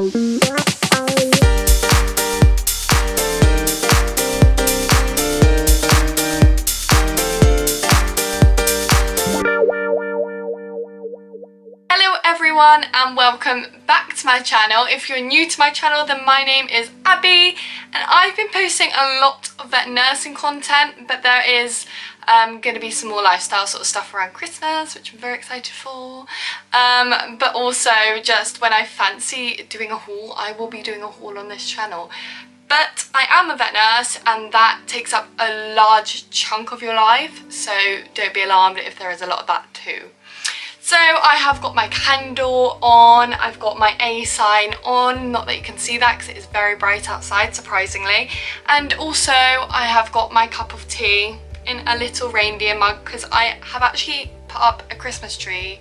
Hello everyone and welcome back to my channel. If you're new to my channel, then my name is Abby and I've been posting a lot of vet nursing content, but there is going to be some more lifestyle sort of stuff around Christmas, which I'm very excited for, but also just when I fancy doing a haul, I will be doing a haul on this channel. But I am a vet nurse and that takes up a large chunk of your life, so don't be alarmed if there is a lot of that too. So I have got my candle on, I've got my A sign on, not that you can see that because it is very bright outside, surprisingly, and also I have got my cup of tea in a little reindeer mug because I have actually put up a Christmas tree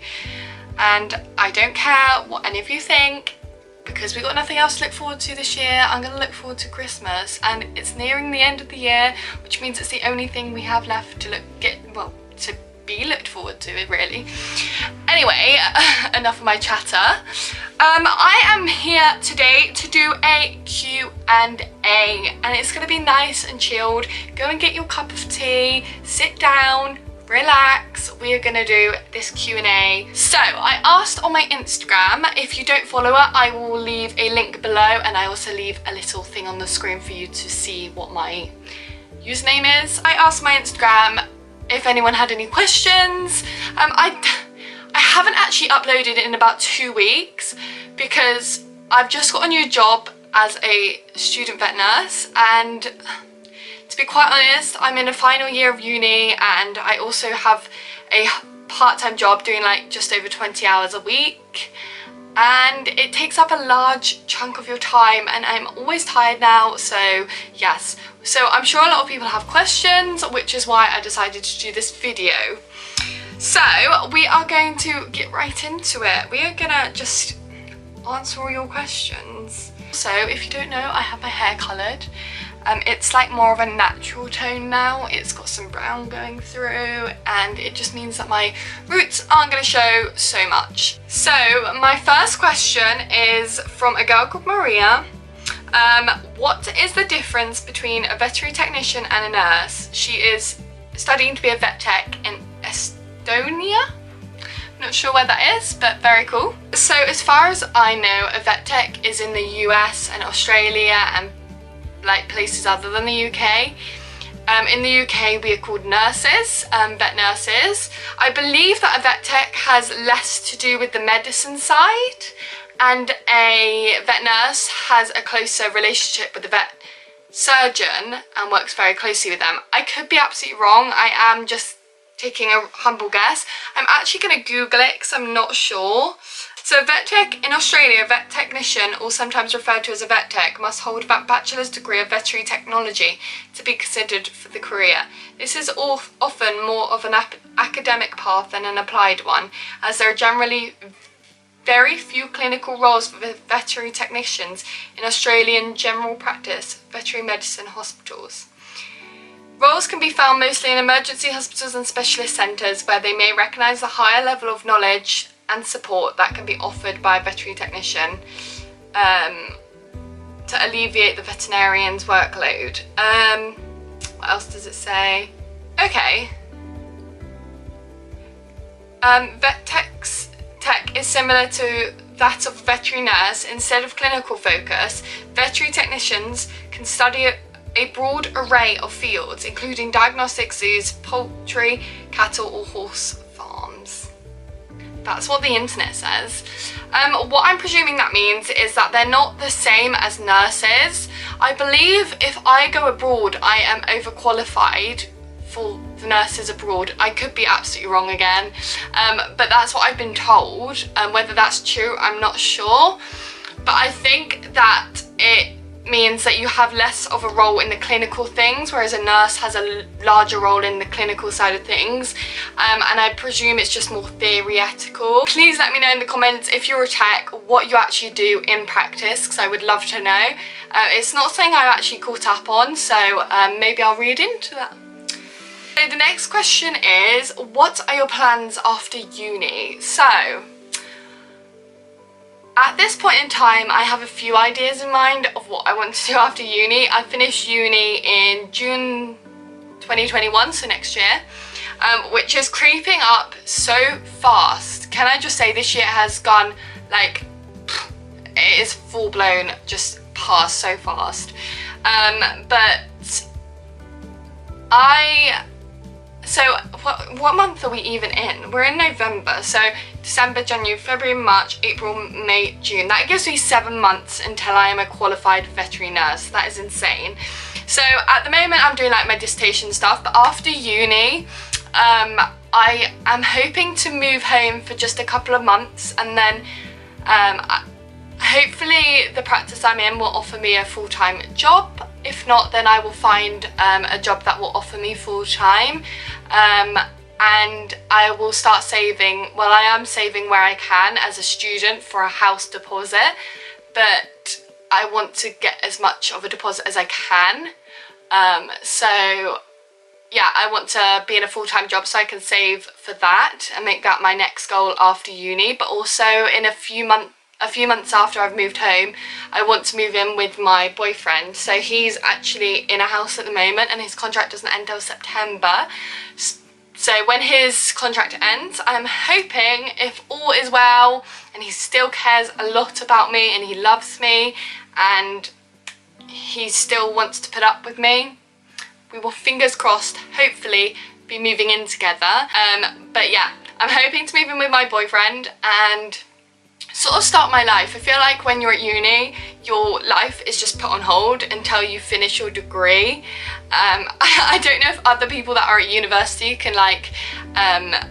and I don't care what any of you think, because we've got nothing else to look forward to this year. I'm going to look forward to Christmas and it's nearing the end of the year, which means it's the only thing we have left to be looked forward to, really. Anyway, enough of my chatter. I am here today to do a Q&A and it's going to be nice and chilled. Go and get your cup of tea, sit down, relax. We are going to do this Q&A. So I asked on my Instagram, if you don't follow her, I will leave a link below and I also leave a little thing on the screen for you to see what my username is. I asked my Instagram if anyone had any questions. I haven't actually uploaded in about 2 weeks because I've just got a new job as a student vet nurse, and to be quite honest, I'm in a final year of uni and I also have a part-time job doing like just over 20 hours a week, and it takes up a large chunk of your time and I'm always tired now, so yes. So I'm sure a lot of people have questions, which is why I decided to do this video. So we are going to get right into it. We are gonna just answer all your questions. So if you don't know, I have my hair coloured. It's like more of a natural tone now. It's got some brown going through and it just means that my roots aren't going to show so much. So my first question is from a girl called Maria. What is the difference between a veterinary technician and a nurse? She is studying to be a vet tech in Estonia. Not sure where that is, but very cool. So as far as I know, a vet tech is in the US and Australia and like places other than the UK. In the UK we are called nurses, vet nurses. I believe that a vet tech has less to do with the medicine side, and a vet nurse has a closer relationship with the vet surgeon and works very closely with them. I could be absolutely wrong, I am just taking a humble guess. I'm actually going to Google it because I'm not sure. So a vet tech in Australia, a vet technician, or sometimes referred to as a vet tech, must hold a bachelor's degree of veterinary technology to be considered for the career. This is often more of an academic path than an applied one, as there are generally very few clinical roles for veterinary technicians in Australian general practice veterinary medicine hospitals. Roles can be found mostly in emergency hospitals and specialist centres, where they may recognise the higher level of knowledge and support that can be offered by a veterinary technician to alleviate the veterinarian's workload. What else does it say? Okay. Vet tech is similar to that of a veterinary nurse. Instead of clinical focus, veterinary technicians can study a broad array of fields, including diagnostics, zoos, poultry, cattle or horse farms. That's what the internet says. What I'm presuming that means is that they're not the same as nurses. I believe if I go abroad, I am overqualified for the nurses abroad. I could be absolutely wrong again, but that's what I've been told. Whether that's true, I'm not sure. But I think that it means that you have less of a role in the clinical things, whereas a nurse has a larger role in the clinical side of things, and I presume it's just more theoretical. Please let me know in the comments, if you're a tech, what you actually do in practice, because I would love to know. It's not something I've actually caught up on, so maybe I'll read into that. So the next question is, what are your plans after uni? So At this point in time, I have a few ideas in mind of what I want to do after uni. I finished uni in June 2021, so next year, which is creeping up so fast. Can I just say this year has gone like, it is full blown, just passed so fast. So what month are we even in? We're in November, so December, January, February, March, April, May, June. That gives me 7 months until I am a qualified veterinary nurse. That is insane. So at the moment I'm doing like my dissertation stuff, but after uni, I am hoping to move home for just a couple of months, and then hopefully the practice I'm in will offer me a full-time job. If not, then I will find a job that will offer me full-time, and I will start saving. Well, I am saving where I can as a student for a house deposit, but I want to get as much of a deposit as I can. So yeah, I want to be in a full-time job so I can save for that and make that my next goal after uni. But also in a few months after I've moved home, I want to move in with my boyfriend. So he's actually in a house at the moment and his contract doesn't end till September. So when his contract ends, I'm hoping, if all is well and he still cares a lot about me and he loves me and he still wants to put up with me, we will, fingers crossed, hopefully be moving in together. But yeah, I'm hoping to move in with my boyfriend and sort of start my life. I feel like when you're at uni, your life is just put on hold until you finish your degree. I don't know if other people that are at university can like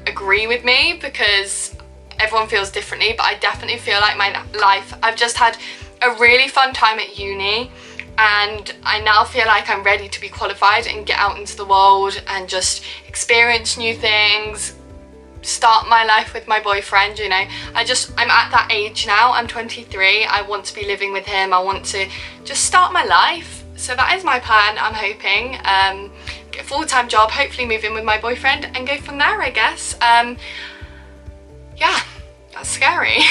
agree with me, because everyone feels differently, but I definitely feel like my life, I've just had a really fun time at uni, and I now feel like I'm ready to be qualified and get out into the world and just experience new things, start my life with my boyfriend, you know. I'm at that age now, I'm 23, I want to be living with him, I want to just start my life. So that is my plan, I'm hoping. Get a full-time job, hopefully move in with my boyfriend and go from there, I guess. Yeah, that's scary.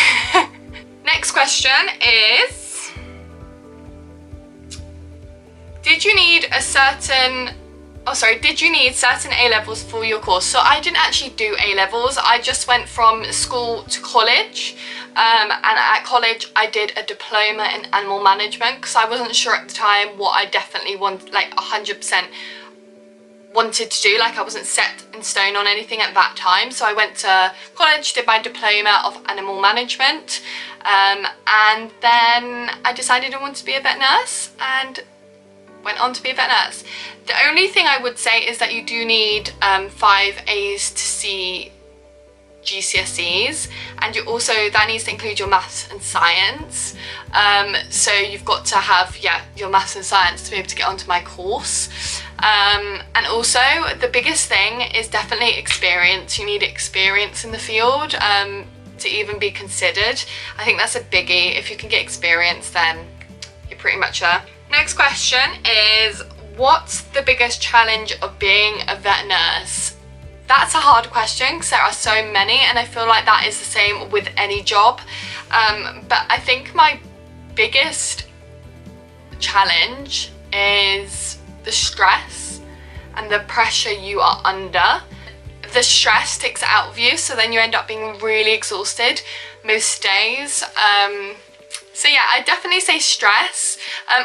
Next question is, did you need certain A-levels for your course? So I didn't actually do A-levels, I just went from school to college, and at college I did a diploma in animal management because I wasn't sure at the time what I definitely wanted, like 100% wanted to do, like I wasn't set in stone on anything at that time. So I went to college, did my diploma of animal management, and then I decided I wanted to be a vet nurse and went on to be a vet nurse. The only thing I would say is that you do need 5 A's to C GCSEs, and you also, that needs to include your maths and science. So you've got to have, yeah, your maths and science to be able to get onto my course. And also the biggest thing is definitely experience. You need experience in the field to even be considered. I think that's a biggie. If you can get experience, then you're pretty much there. Next question is, what's the biggest challenge of being a vet nurse? That's a hard question because there are so many, and I feel like that is the same with any job. But I think my biggest challenge is the stress and the pressure you are under. The stress takes it out of you, so then you end up being really exhausted most days. So yeah, I definitely say stress.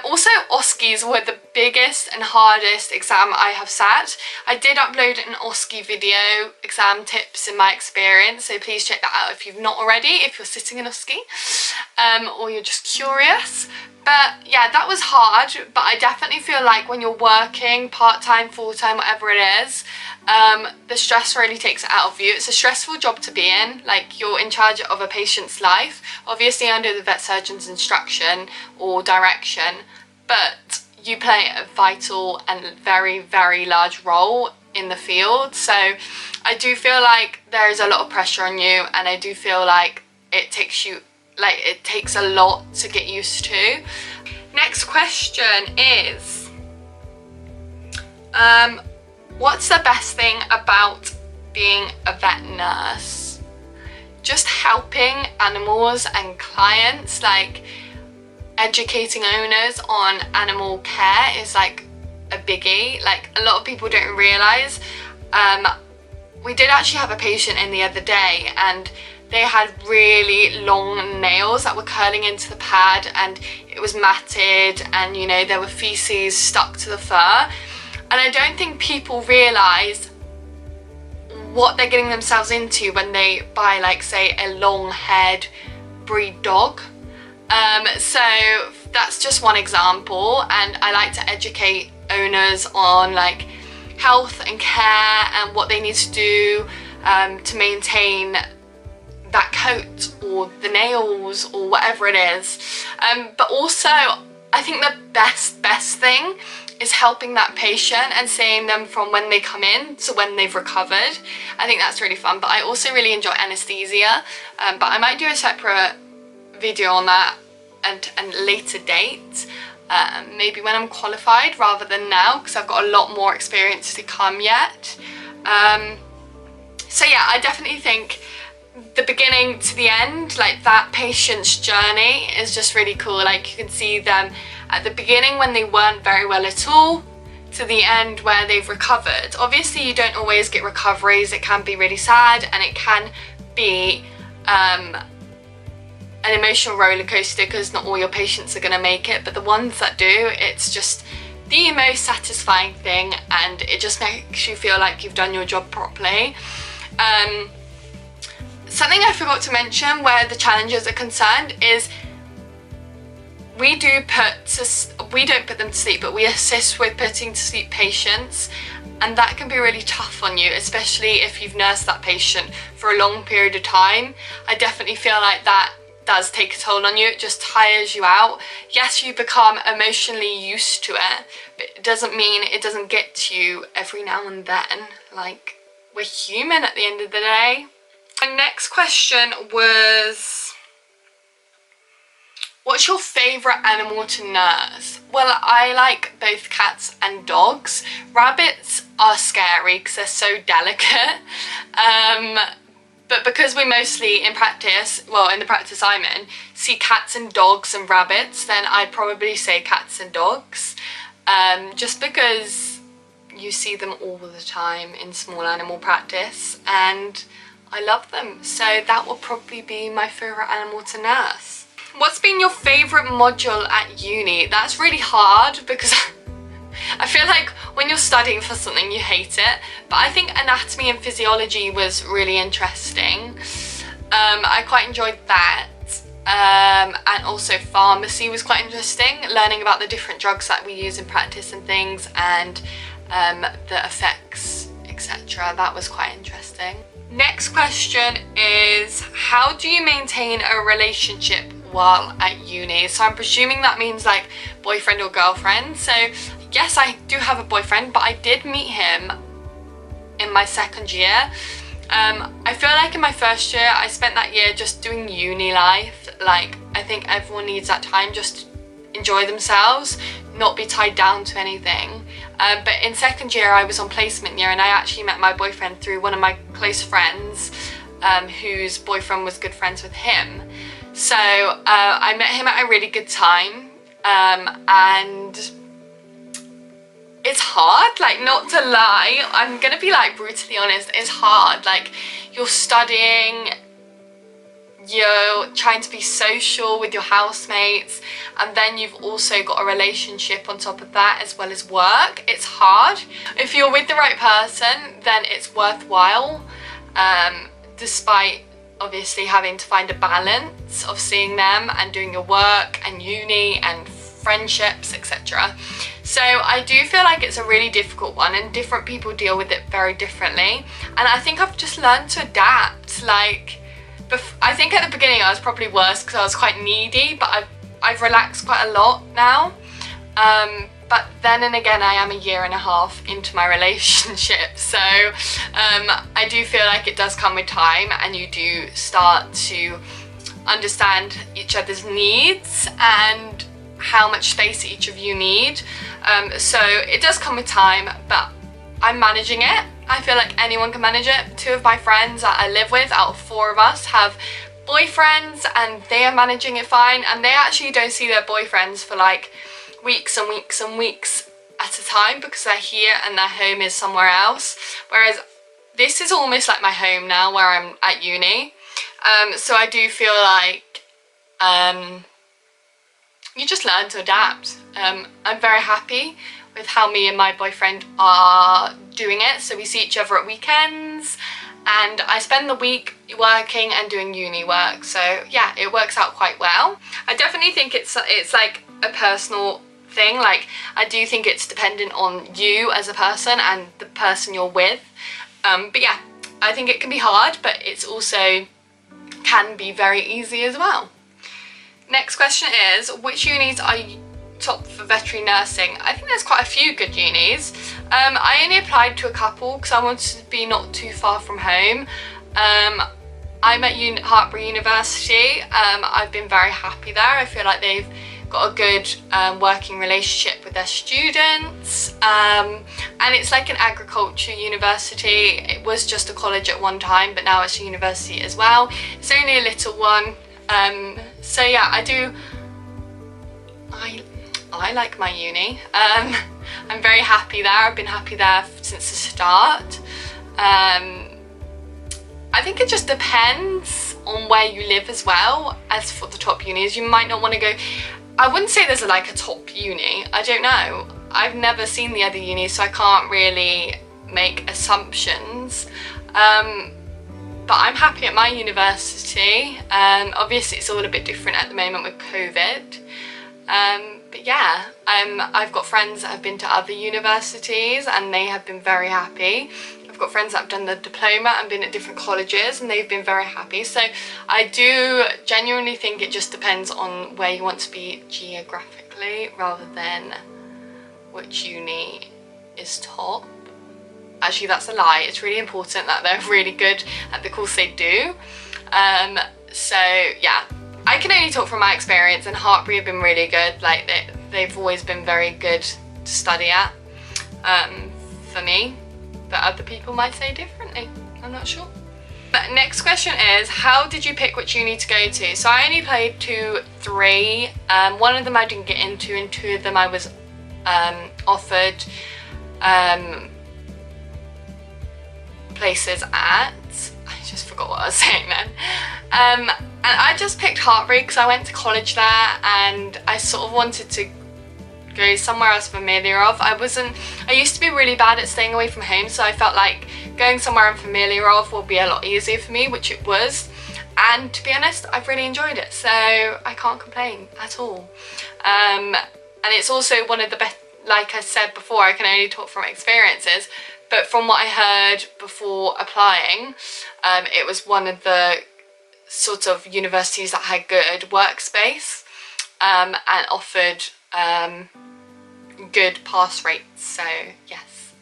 Also, OSCEs were the biggest and hardest exam I have sat. I did upload an OSCE video, exam tips in my experience, so please check that out if you've not already, if you're sitting in OSCE, or you're just curious. But yeah, that was hard, but I definitely feel like when you're working part-time, full-time, whatever it is, the stress really takes it out of you. It's a stressful job to be in, like you're in charge of a patient's life, obviously under the vet surgeon's instruction or direction, but you play a vital and very, very large role in the field. So I do feel like there is a lot of pressure on you, and I do feel like it takes a lot to get used to. Next question is, what's the best thing about being a vet nurse? just helping animals and clients, like educating owners on animal care is like a biggie. Like a lot of people don't realize. We did actually have a patient in the other day, and they had really long nails that were curling into the pad, and it was matted, and you know, there were feces stuck to the fur. And I don't think people realise what they're getting themselves into when they buy, like, say, a long-haired breed dog. So that's just one example, and I like to educate owners on like health and care and what they need to do to maintain that coat or the nails or whatever it is. But also I think the best thing is helping that patient and seeing them from when they come in to when they've recovered. I think that's really fun. But I also really enjoy anesthesia, but I might do a separate video on that and later date, maybe when I'm qualified rather than now, because I've got a lot more experience to come yet. So yeah, I definitely think the beginning to the end, like that patient's journey is just really cool. Like you can see them at the beginning when they weren't very well at all, to the end where they've recovered. Obviously you don't always get recoveries, it can be really sad, and it can be an emotional roller coaster because not all your patients are going to make it, but the ones that do, it's just the most satisfying thing, and it just makes you feel like you've done your job properly. Something I forgot to mention where the challenges are concerned is we don't put them to sleep, but we assist with putting to sleep patients, and that can be really tough on you, especially if you've nursed that patient for a long period of time. I definitely feel like that does take a toll on you. It just tires you out. Yes, you become emotionally used to it, but it doesn't mean it doesn't get to you every now and then. Like, we're human at the end of the day. My next question was, what's your favourite animal to nurse? Well, I like both cats and dogs. Rabbits are scary because they're so delicate. But because we mostly in practice, well, in the practice I'm in, see cats and dogs and rabbits, then I'd probably say cats and dogs. Just because you see them all the time in small animal practice, and I love them. So that will probably be my favourite animal to nurse. What's been your favourite module at uni? That's really hard because I feel like when you're studying for something you hate it, but I think anatomy and physiology was really interesting. I quite enjoyed that, and also pharmacy was quite interesting, learning about the different drugs that we use in practice and things, and the effects, etc. That was quite interesting. Next question is, how do you maintain a relationship while at uni? So I'm presuming that means like boyfriend or girlfriend. So yes, I do have a boyfriend, but I did meet him in my second year. I feel like in my first year, I spent that year just doing uni life. Like, I think everyone needs that time just to enjoy themselves, not be tied down to anything. But in second year, I was on placement year, and I actually met my boyfriend through one of my close friends, whose boyfriend was good friends with him. So I met him at a really good time, and it's hard, like, not to lie, I'm gonna be like brutally honest, it's hard. Like, you're studying, you're trying to be social with your housemates, and then you've also got a relationship on top of that as well as work. It's hard. If you're with the right person, then it's worthwhile, despite obviously having to find a balance of seeing them and doing your work and uni and friendships, etc. So I do feel like it's a really difficult one, and different people deal with it very differently, and I think I've just learned to adapt. Like, I think at the beginning I was probably worse because I was quite needy, but I've relaxed quite a lot now. But then and again, I am a year and a half into my relationship, so I do feel like it does come with time, and you do start to understand each other's needs and how much space each of you need. So it does come with time, but I'm managing it, I feel like anyone can manage it. 2 of my friends that I live with, out of 4 of us, have boyfriends and they are managing it fine, and they actually don't see their boyfriends for like weeks and weeks and weeks at a time because they're here and their home is somewhere else, whereas this is almost like my home now where I'm at uni. So I do feel like you just learn to adapt. I'm very happy with how me and my boyfriend are doing it. So we see each other at weekends and I spend the week working and doing uni work. So yeah, it works out quite well. I definitely think it's like a personal thing. Like, I do think it's dependent on you as a person and the person you're with. But yeah, I think it can be hard, but it's also can be very easy as well. Next question is, which unis are you top for veterinary nursing? I think there's quite a few good unis. I only applied to a couple because I wanted to be not too far from home. I'm at Harvey University. I've been very happy there. I feel like they've got a good working relationship with their students, and it's like an agriculture university. It was just a college at one time, but now it's a university as well. It's only a little one, so yeah, I like my uni. I'm very happy there. I've been happy there since the start. I think it just depends on where you live as well. As for the top unis, you might not want to go. I wouldn't say there's like a top uni. I don't know. I've never seen the other unis, so I can't really make assumptions. But I'm happy at my university. Obviously it's all a bit different at the moment with COVID. But yeah, I've got friends that have been to other universities and they have been very happy. I've got friends that have done the diploma and been at different colleges and they've been very happy. So I do genuinely think it just depends on where you want to be geographically rather than which uni is top. Actually, that's a lie. It's really important that they're really good at the course they do. So yeah, I can only talk from my experience, and Harvey have been really good. Like they've always been very good to study at, for me. But other people might say differently. I'm not sure. But next question is, how did you pick which uni to go to? So I only played 2, 3. One of them I didn't get into, and 2 of them I was offered places at. I just forgot what I was saying then. And I just picked Harvey because I went to college there and I sort of wanted to go somewhere I was familiar of. I used to be really bad at staying away from home, so I felt like going somewhere I'm familiar of will be a lot easier for me, which it was. And to be honest, I've really enjoyed it, so I can't complain at all. And it's also one of the best, like I said before, I can only talk from experiences, but from what I heard before applying, it was one of the sort of universities that had good workspace and offered good pass rates. So yes,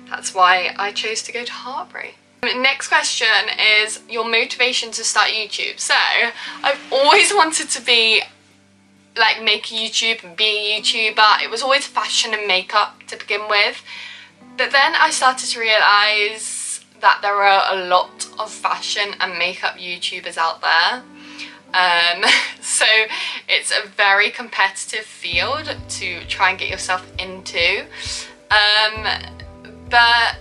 that's why I chose to go to Harvey. Next question is your motivation to start YouTube. So I've always wanted to be like make YouTube and be a YouTuber. It was always fashion and makeup to begin with, but then I started to realise that there are a lot of fashion and makeup YouTubers out there. So it's a very competitive field to try and get yourself into. But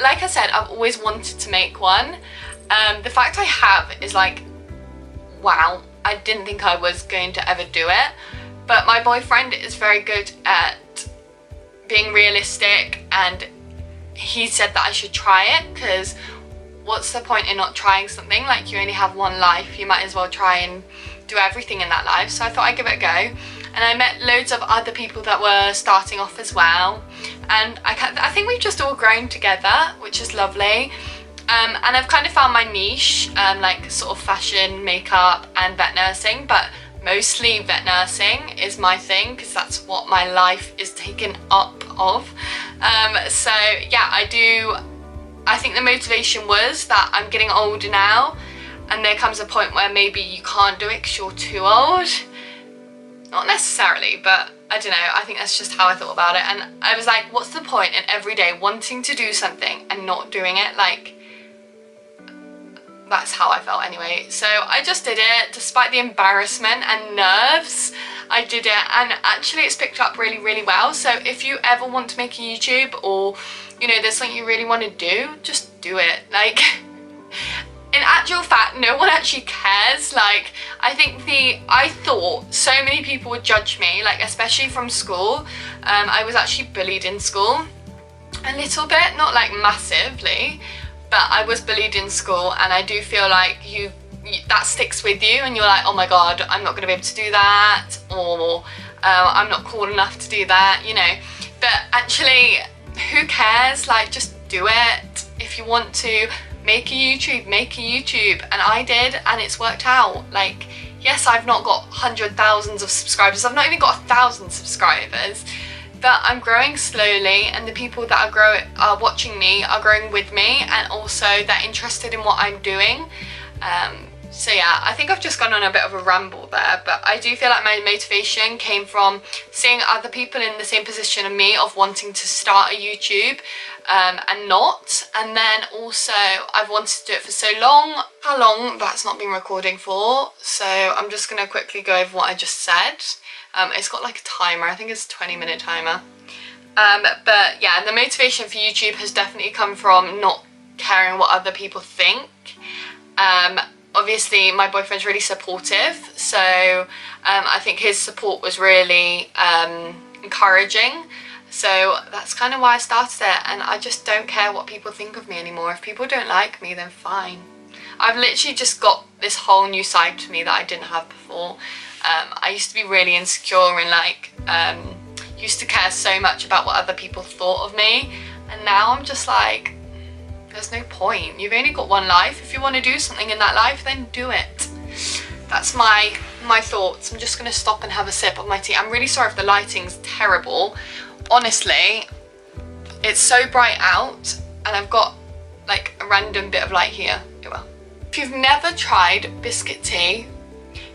like I said, I've always wanted to make one. The fact I have is like, wow, I didn't think I was going to ever do it. But my boyfriend is very good at being realistic, and he said that I should try it, because what's the point in not trying something? Like, you only have one life, you might as well try and do everything in that life. So I thought I'd give it a go, and I met loads of other people that were starting off as well, and I think we've just all grown together, which is lovely. And I've kind of found my niche, like sort of fashion, makeup and vet nursing, but mostly vet nursing is my thing because that's what my life is taken up of. So yeah, I think the motivation was that I'm getting older now, and there comes a point where maybe you can't do it because you're too old. Not necessarily, but I don't know, I think that's just how I thought about it. And I was like, what's the point in every day wanting to do something and not doing it? Like, that's how I felt anyway. So I just did it despite the embarrassment and nerves. I did it, and actually it's picked up really, really well. So if you ever want to make a YouTube, or you know, there's something you really want to do, just do it. Like, in actual fact, no one actually cares. Like, I thought so many people would judge me, like especially from school. I was actually bullied in school a little bit, not like massively, but I was bullied in school, and I do feel like that sticks with you, and you're like, oh my god, I'm not going to be able to do that, or I'm not cool enough to do that, you know. But actually, who cares? Like, just do it. If you want to make a YouTube, make a YouTube. And I did, and it's worked out. Like, yes, I've not got thousands of subscribers, I've not even got 1,000 subscribers, but I'm growing slowly, and the people that are watching me are growing with me, and also they're interested in what I'm doing. So yeah, I think I've just gone on a bit of a ramble there, but I do feel like my motivation came from seeing other people in the same position of me, of wanting to start a YouTube and not. And then also I've wanted to do it for so long. How long that's not been recording for, so I'm just going to quickly go over what I just said. It's got like a timer, I think it's a 20-minute timer. But yeah, the motivation for YouTube has definitely come from not caring what other people think. Obviously my boyfriend's really supportive, so I think his support was really encouraging. So that's kind of why I started it, and I just don't care what people think of me anymore. If people don't like me, then fine. I've literally just got this whole new side to me that I didn't have before. I used to be really insecure and like used to care so much about what other people thought of me, and now I'm just like, there's no point. You've only got one life. If you want to do something in that life, then do it. That's my thoughts. I'm just going to stop and have a sip of my tea. I'm really sorry if the lighting's terrible. Honestly, it's so bright out, and I've got like a random bit of light here. Oh well. If you've never tried biscuit tea,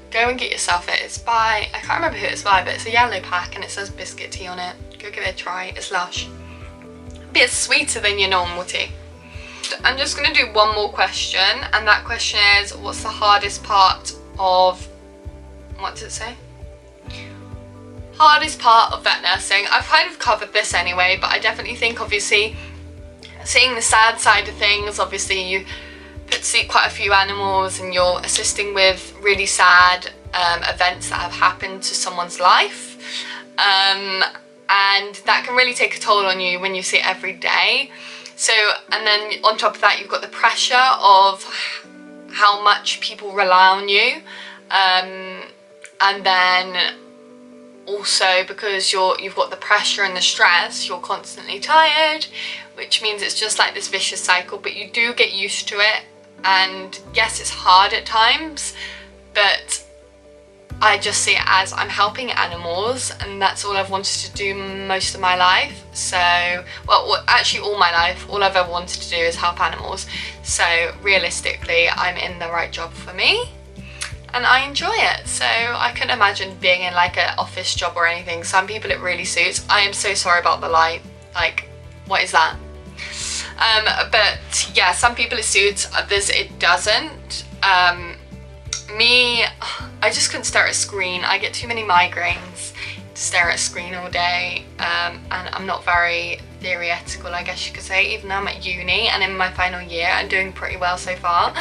go and get yourself it. It's by, I can't remember who it's by, but it's a yellow pack and it says biscuit tea on it. Go give it a try. It's lush. A bit sweeter than your normal tea. I'm just going to do one more question, and that question is, what's the hardest part of, what does it say? Hardest part of vet nursing. I've kind of covered this anyway, but I definitely think, obviously, seeing the sad side of things, obviously you put to sleep quite a few animals and you're assisting with really sad events that have happened to someone's life, and that can really take a toll on you when you see it every day. So, and then on top of that, you've got the pressure of how much people rely on you, and then also because you've got the pressure and the stress, you're constantly tired, which means it's just like this vicious cycle. But you do get used to it, and yes, it's hard at times, but I just see it as I'm helping animals, and that's all I've wanted to do most of my life. So, well, actually all my life, all I've ever wanted to do is help animals. So realistically, I'm in the right job for me, and I enjoy it. So I couldn't imagine being in like an office job or anything. Some people it really suits. I am so sorry about the light. Like, what is that? But yeah, some people it suits, others it doesn't. Me, I just couldn't stare at a screen. I get too many migraines to stare at a screen all day, and I'm not very theoretical, I guess you could say, even though I'm at uni and in my final year. I'm doing pretty well so far.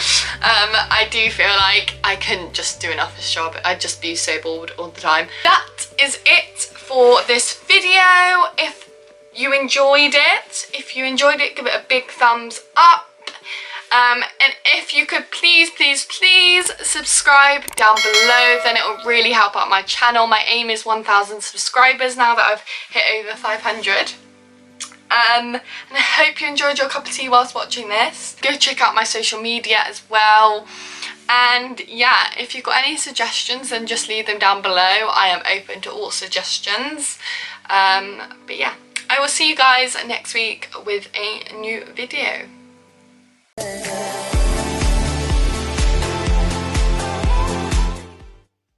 I do feel like I couldn't just do an office job. I'd just be so bored all the time. That is it for this video. If you enjoyed it, give it a big thumbs up. And if you could please subscribe down below, then it will really help out my channel. My aim is 1,000 subscribers now that I've hit over 500. And I hope you enjoyed your cup of tea whilst watching this. Go check out my social media as well. And yeah, if you've got any suggestions, then just leave them down below. I am open to all suggestions. But yeah, I will see you guys next week with a new video.